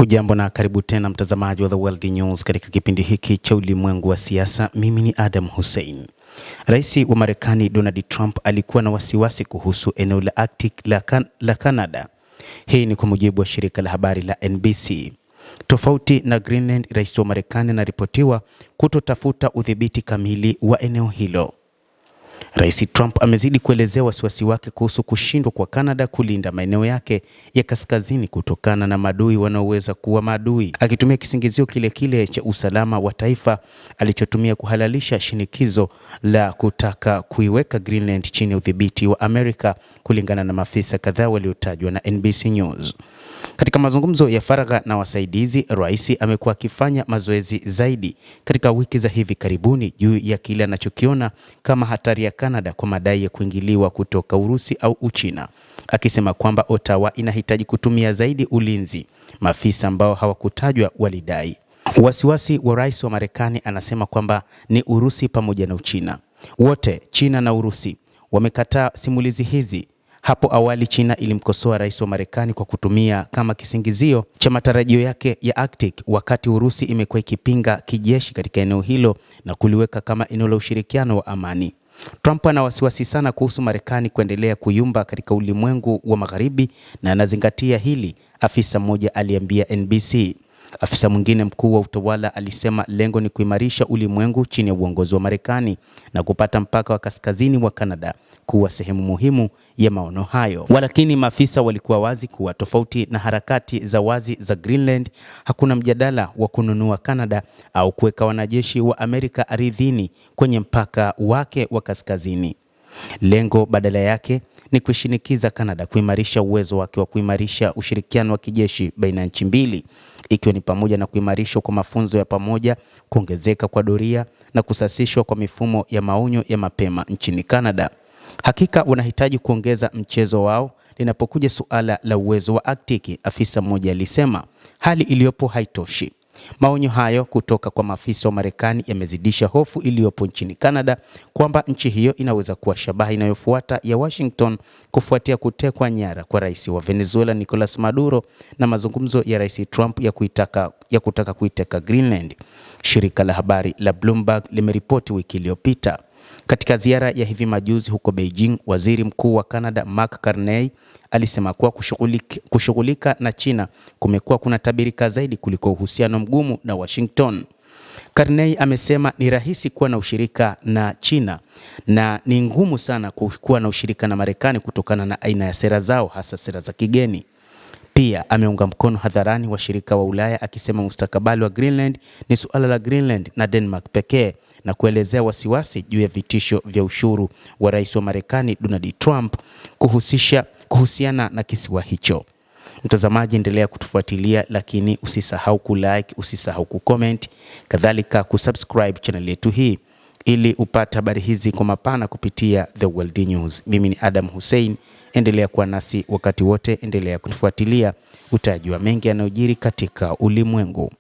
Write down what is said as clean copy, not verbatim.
Hujambo na karibu tena mtazamaji wa The World News katika kipindi hiki cha ulimwengu wa siasa. Mimi ni Adam Hussein. Rais wa Marekani Donald Trump alikuwa na wasiwasi kuhusu eneo la Arctic la Canada. Hii ni kwa mujibu wa shirika la habari la NBC. Tofauti na Greenland, rais wa Marekani anaripotiwa kutotafuta udhibiti kamili wa eneo hilo. Rais Trump amezidi kuelezea wasiwasi wake kuhusu kushindwa kwa Canada kulinda maeneo yake ya kaskazini kutokana na maadui wanaoweza kuwa maadui, akitumia kisingizio kile cha usalama wa taifa alichotumia kuhalalisha shinikizo la kutaka kuiweka Greenland chini ya udhibiti wa Amerika, kulingana na maafisa kadhaa waliotajwa na NBC News. Katika mazungumzo ya faragha na wasaidizi, rais amekuwa akifanya mazoezi zaidi katika wiki za hivi karibuni juu ya kile anachokiona kama hatari ya Canada kwa madai ya kuingiliwa kutoka Urusi au Uchina, akisema kwamba Ottawa inahitaji kutumia zaidi ulinzi. Maafisa ambao hawakutajwa walidai. Wasiwasi wa rais wa Marekani, anasema kwamba ni Urusi pamoja na Uchina. Wote, China na Urusi, wamekataa simulizi hizi. Hapo awali China ilimkosoa rais wa Marekani kwa kutumia kama kisingizio cha matarajio yake ya Arctic, wakati Urusi imekuwa ikipinga kijeshi katika eneo hilo na kuliweka kama eneo la ushirikiano wa amani. Trump ana wasiwasi sana kuhusu Marekani kuendelea kuyumba katika ulimwengu wa magharibi na anazingatia hili, afisa mmoja aliambia NBC. Afisa mwingine mkuu wa utawala alisema lengo ni kuimarisha ulimwengu chini ya uongozi wa Marekani na kupata mpaka wa kaskazini wa Canada kuwa sehemu muhimu ya maono hayo. Walakini maafisa walikuwa wazi kuwa tofauti na harakati za wazi za Greenland, hakuna mjadala wa kununua Canada au kuweka wanajeshi wa Amerika ardhini kwenye mpaka wake wa kaskazini. Lengo badala yake ni kushinikiza Canada kuimarisha uwezo wake wa kuimarisha ushirikiano wa kijeshi baina ya nchi mbili, ikiwa ni pamoja na kuimarishwa kwa mafunzo ya pamoja, kuongezeka kwa doria na kusasishwa kwa mifumo ya maonyo ya mapema nchini Canada. Hakika wanahitaji kuongeza mchezo wao linapokuja suala la uwezo wa Arctic, afisa mmoja alisema. Hali iliyopo haitoshi. Maonyo hayo kutoka kwa maafisa wa Marekani yamezidisha hofu iliyopo nchini Canada kwamba nchi hiyo inaweza kuwa shabaha inayofuata ya Washington kufuatia kutekwa nyara kwa rais wa Venezuela Nicolas Maduro na mazungumzo ya rais Trump ya kutaka kuiteka Greenland. Shirika la habari la Bloomberg limeripoti wiki iliyopita. Katika ziara ya hivi majuzi huko Beijing, waziri mkuu wa Canada Mark Carney alisema kuwa kushughulika na China kumekuwa kunatabirika zaidi kuliko uhusiano mgumu na Washington. Carney amesema ni rahisi kuwa na ushirika na China na ni ngumu sana kuwa na ushirika na Marekani kutokana na aina ya sera zao, hasa sera za kigeni. Pia ameunga mkono hadharani washirika wa Ulaya, akisema mustakabali wa Greenland ni suala la Greenland na Denmark pekee, na kuelezea wasiwasi juu ya vitisho vya ushuru wa rais wa Marekani Donald Trump kuhusiana na kisiwa hicho. Mtazamaji, endelea kutufuatilia, lakini usisahau kulike, usisahau kucomment, kadhalika kusubscribe channel yetu hii ili upate habari hizi kwa mapana kupitia The World News. Mimi ni Adam Hussein, endelea kuwa nasi wakati wote, endelea kutufuatilia, utajua mengi yanayojiri katika ulimwengu.